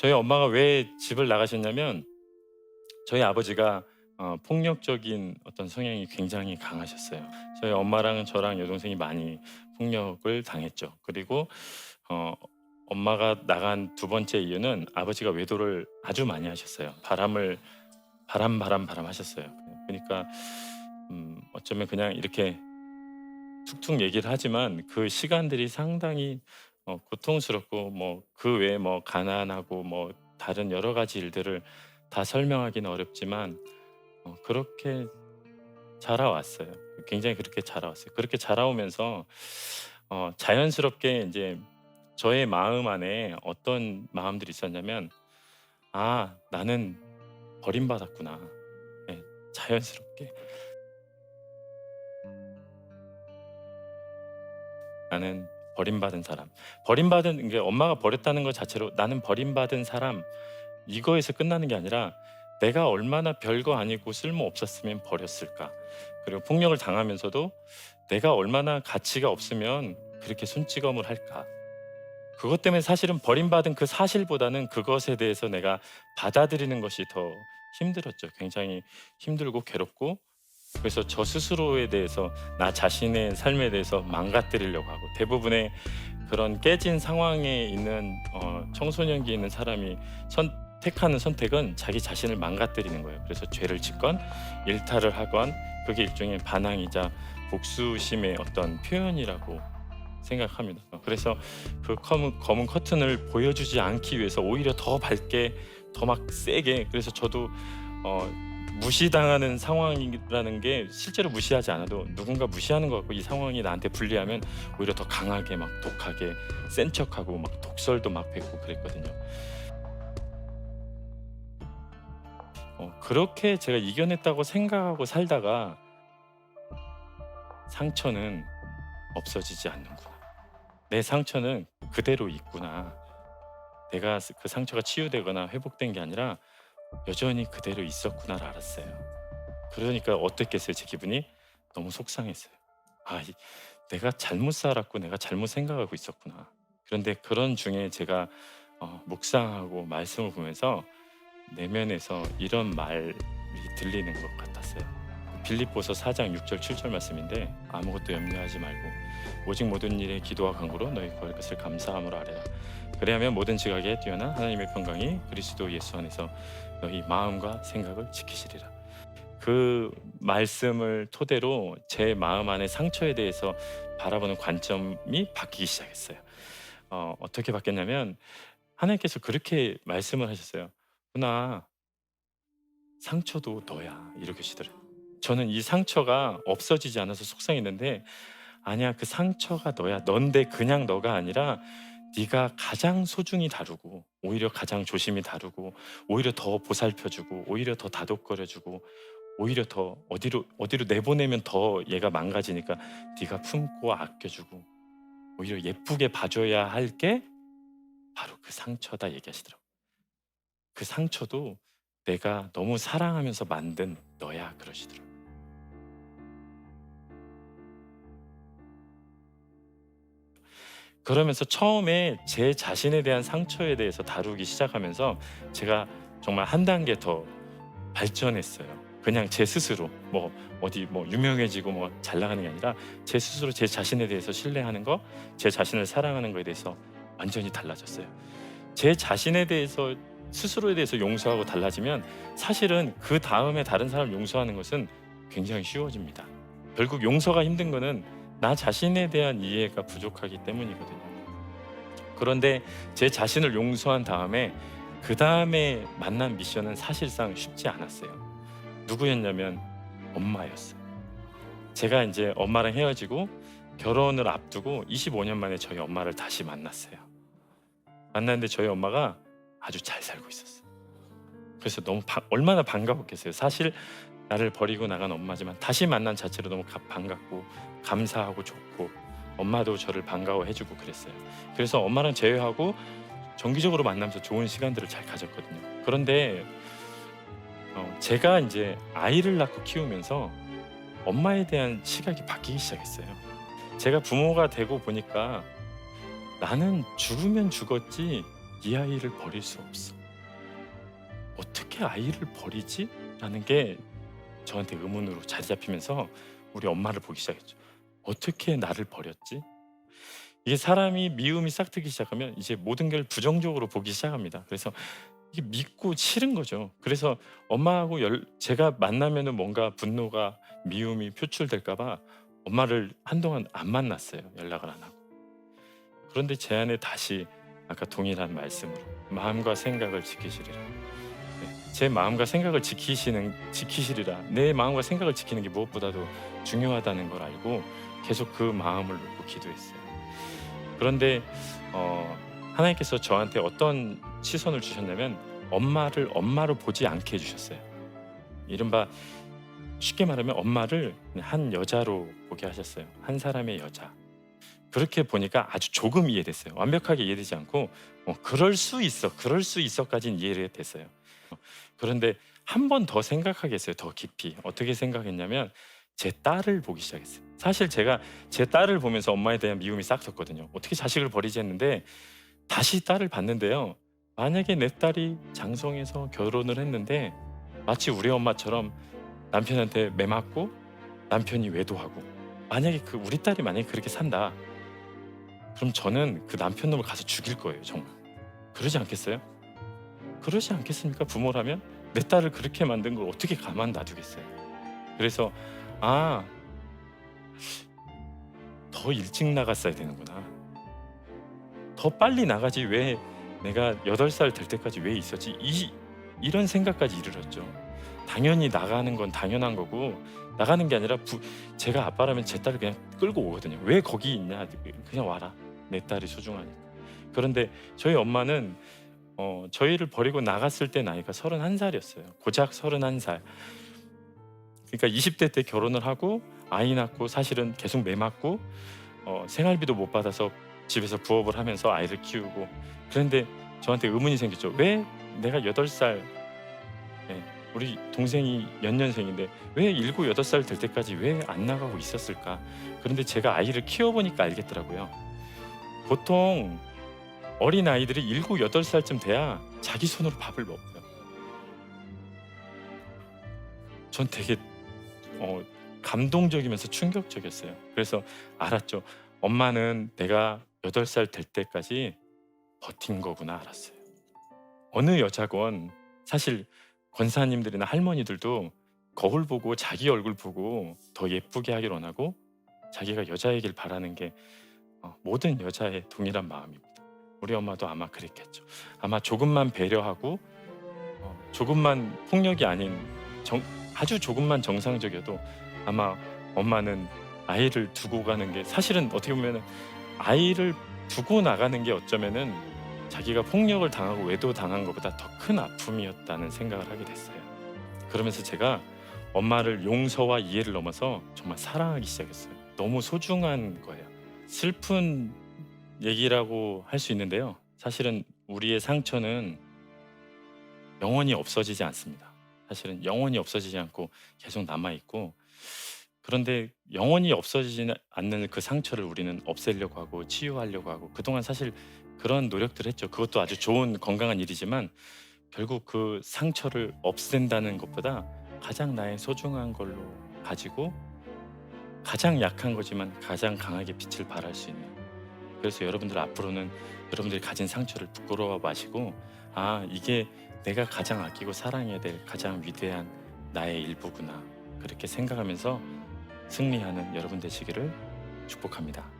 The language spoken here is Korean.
저희 엄마가 왜 집을 나가셨냐면 저희 아버지가 폭력적인 어떤 성향이 굉장히 강하셨어요. 저희 엄마랑 저랑 여동생이 많이 폭력을 당했죠. 그리고 어 엄마가 나간 두 번째 이유는 아버지가 외도를 아주 많이 하셨어요. 바람 하셨어요. 그러니까 어쩌면 그냥 이렇게 툭툭 얘기를 하지만 그 시간들이 상당히 고통스럽고 뭐 그 외에 뭐 가난하고 뭐 다른 여러 가지 일들을 다 설명하기는 어렵지만 그렇게 자라왔어요. 굉장히 그렇게 자라왔어요. 그렇게 자라오면서 자연스럽게 이제 저의 마음 안에 어떤 마음들이 있었냐면 '아 나는 버림받았구나.' 네, 자연스럽게 '나는 버림받은 사람.' 버림받은 게 엄마가 버렸다는 것 자체로 '나는 버림받은 사람.' 이거에서 끝나는 게 아니라 '내가 얼마나 별거 아니고 쓸모 없었으면 버렸을까.' 그리고 폭력을 당하면서도 '내가 얼마나 가치가 없으면 그렇게 손찌검을 할까.' 그것 때문에 사실은 버림받은 그 사실보다는 그것에 대해서 내가 받아들이는 것이 더 힘들었죠. 굉장히 힘들고 괴롭고, 그래서 저 스스로에 대해서 나 자신의 삶에 대해서 망가뜨리려고 하고, 대부분의 그런 깨진 상황에 있는 청소년기에 있는 사람이 선택하는 선택은 자기 자신을 망가뜨리는 거예요. 그래서 죄를 짓건 일탈을 하건 그게 일종의 반항이자 복수심의 어떤 표현이라고 생각합니다. 그래서 그 검은 커튼을 보여주지 않기 위해서 오히려 더 밝게 더 막 세게, 그래서 저도 어 무시당하는 상황이라는 게 실제로 무시하지 않아도 누군가 무시하는 것 같고 이 상황이 나한테 불리하면 오히려 더 강하게 막 독하게 센 척하고 막 독설도 막 뱉고 그랬거든요. 그렇게 제가 이겨냈다고 생각하고 살다가 '상처는 없어지지 않는구나. 내 상처는 그대로 있구나. 내가 그 상처가 치유되거나 회복된 게 아니라 여전히 그대로 있었구나.'를 알았어요. 그러니까 어땠겠어요, 제 기분이? 너무 속상했어요. '아 이 내가 잘못 살았고 내가 잘못 생각하고 있었구나.' 그런데 그런 중에 제가 묵상하고 말씀을 보면서 내면에서 이런 말이 들리는 것 같았어요. 빌립보서 4장 6절 7절 말씀인데, "아무것도 염려하지 말고 오직 모든 일에 기도와 간구로 너희 구할 것을 감사함으로 아뢰라. 그리하면 모든 지각에 뛰어난 하나님의 평강이 그리스도 예수 안에서 너희 마음과 생각을 지키시리라." 그 말씀을 토대로 제 마음 안의 상처에 대해서 바라보는 관점이 바뀌기 시작했어요. 어떻게 바뀌었냐면 하나님께서 그렇게 말씀을 하셨어요. "훈아, 상처도 너야." 이러시더라고요. 저는 이 상처가 없어지지 않아서 속상했는데, "아니야. 그 상처가 너야. 넌데 그냥 너가 아니라 네가 가장 소중히 다루고 오히려 가장 조심히 다루고 오히려 더 보살펴 주고 오히려 더 다독거려 주고 오히려 더 어디로 내보내면 더 얘가 망가지니까 네가 품고 아껴 주고 오히려 예쁘게 봐 줘야 할 게 바로 그 상처다." 얘기하시더라고요. "그 상처도 내가 너무 사랑하면서 만든 너야." 그러시더라고요. 그러면서 처음에 제 자신에 대한 상처에 대해서 다루기 시작하면서 제가 정말 한 단계 더 발전했어요. 그냥 제 스스로 뭐 어디 뭐 유명해지고 뭐 잘 나가는 게 아니라 제 스스로 제 자신에 대해서 신뢰하는 거, 제 자신을 사랑하는 거에 대해서 완전히 달라졌어요. 제 자신에 대해서 스스로에 대해서 용서하고 달라지면 사실은 그다음에 다른 사람을 용서하는 것은 굉장히 쉬워집니다. 결국 용서가 힘든 거는 나 자신에 대한 이해가 부족하기 때문이거든요. 그런데 제 자신을 용서한 다음에 그다음에 만난 미션은 사실상 쉽지 않았어요. 누구였냐면 엄마였어요. 제가 이제 엄마랑 헤어지고 결혼을 앞두고 25년 만에 저희 엄마를 다시 만났어요. 만났는데 저희 엄마가 아주 잘 살고 있었어요. 그래서 너무 얼마나 반가웠겠어요. 사실 나를 버리고 나간 엄마지만 다시 만난 자체로 너무 반갑고 감사하고 좋고, 엄마도 저를 반가워해 주고 그랬어요. 그래서 엄마랑 재회하고 정기적으로 만나면서 좋은 시간들을 잘 가졌거든요. 그런데 제가 이제 아이를 낳고 키우면서 엄마에 대한 시각이 바뀌기 시작했어요. 제가 부모가 되고 보니까 '나는 죽으면 죽었지 이 아이를 버릴 수 없어. 어떻게 아이를 버리지? 라는 게 저한테 의문으로 자리 잡히면서 우리 엄마를 보기 시작했죠. 어떻게 나를 버렸지? 이게 사람이 미움이 싹트기 시작하면 이제 모든 걸 부정적으로 보기 시작합니다. 그래서 이게 믿고 싫은 거죠. 그래서 엄마하고 제가 만나면은 뭔가 분노가 미움이 표출될까 봐 엄마를 한동안 안 만났어요. 연락을 안 하고. 그런데 제 안에 다시 아까 동일한 말씀으로 마음과 생각을 지키시리라. 네, 제 마음과 생각을 지키시리라. 내 마음과 생각을 지키는 게 무엇보다도 중요하다는 걸 알고 계속 그 마음을 놓고 기도했어요. 그런데 하나님께서 저한테 어떤 시선을 주셨냐면 엄마를 엄마로 보지 않게 해주셨어요. 이른바 쉽게 말하면 엄마를 한 여자로 보게 하셨어요. 한 사람의 여자. 그렇게 보니까 아주 조금 이해됐어요. 완벽하게 이해되지 않고 그럴 수 있어, 그럴 수 있어까지는 이해가 됐어요. 그런데 한 번 더 생각하게 했어요. 더 깊이. 어떻게 생각했냐면 제 딸을 보기 시작했어요. 사실 제가 제 딸을 보면서 엄마에 대한 미움이 싹 텄거든요. 어떻게 자식을 버리지 했는데 다시 딸을 봤는데요. 만약에 내 딸이 장성해서 결혼을 했는데 마치 우리 엄마처럼 남편한테 매맞고 남편이 외도하고 만약에 우리 딸이 만약에 그렇게 산다. 그럼 저는 그 남편 놈을 가서 죽일 거예요. 정말. 그러지 않겠어요? 그러지 않겠습니까? 부모라면 내 딸을 그렇게 만든 걸 어떻게 가만 놔두겠어요? 그래서 아, 더 일찍 나갔어야 되는구나. 더 빨리 나가지 왜 내가 8살 될 때까지 왜 있었지? 이런 생각까지 이르렀죠. 당연히 나가는 건 당연한 거고 나가는 게 아니라 제가 아빠라면 제 딸을 그냥 끌고 오거든요. 왜 거기 있냐? 그냥 와라. 내 딸이 소중하니까. 그런데 저희 엄마는 저희를 버리고 나갔을 때 나이가 31살이었어요. 고작 31살. 그러니까 20대 때 결혼을 하고 아이 낳고 사실은 계속 매맞고 생활비도 못 받아서 집에서 부업을 하면서 아이를 키우고 그런데 저한테 의문이 생겼죠. 왜 내가 8살 우리 동생이 연년생인데 왜 7, 8살 될 때까지 왜 안 나가고 있었을까? 그런데 제가 아이를 키워보니까 알겠더라고요. 보통 어린 아이들이 7, 8살쯤 돼야 자기 손으로 밥을 먹어요. 전 되게 감동적이면서 충격적이었어요. 그래서 알았죠. 엄마는 내가 8살 될 때까지 버틴 거구나 알았어요. 어느 여자건 사실 권사님들이나 할머니들도 거울 보고 자기 얼굴 보고 더 예쁘게 하길 원하고 자기가 여자이길 바라는 게 모든 여자의 동일한 마음입니다. 우리 엄마도 아마 그랬겠죠. 아마 조금만 배려하고 조금만 폭력이 아닌 아주 조금만 정상적이어도 아마 엄마는 아이를 두고 가는 게 사실은 어떻게 보면 아이를 두고 나가는 게 어쩌면은 자기가 폭력을 당하고 외도 당한 것보다 더 큰 아픔이었다는 생각을 하게 됐어요. 그러면서 제가 엄마를 용서와 이해를 넘어서 정말 사랑하기 시작했어요. 너무 소중한 거예요. 슬픈 얘기라고 할 수 있는데요. 사실은 우리의 상처는 영원히 없어지지 않습니다. 사실은 영원히 없어지지 않고 계속 남아있고 그런데 영원히 없어지지 않는 그 상처를 우리는 없애려고 하고 치유하려고 하고 그동안 사실 그런 노력들을 했죠. 그것도 아주 좋은 건강한 일이지만 결국 그 상처를 없앤다는 것보다 가장 나의 소중한 걸로 가지고 가장 약한 거지만 가장 강하게 빛을 발할 수 있는 그래서 여러분들 앞으로는 여러분들이 가진 상처를 부끄러워 마시고 이게 내가 가장 아끼고 사랑해야 될 가장 위대한 나의 일부구나 그렇게 생각하면서 승리하는 여러분 되시기를 축복합니다.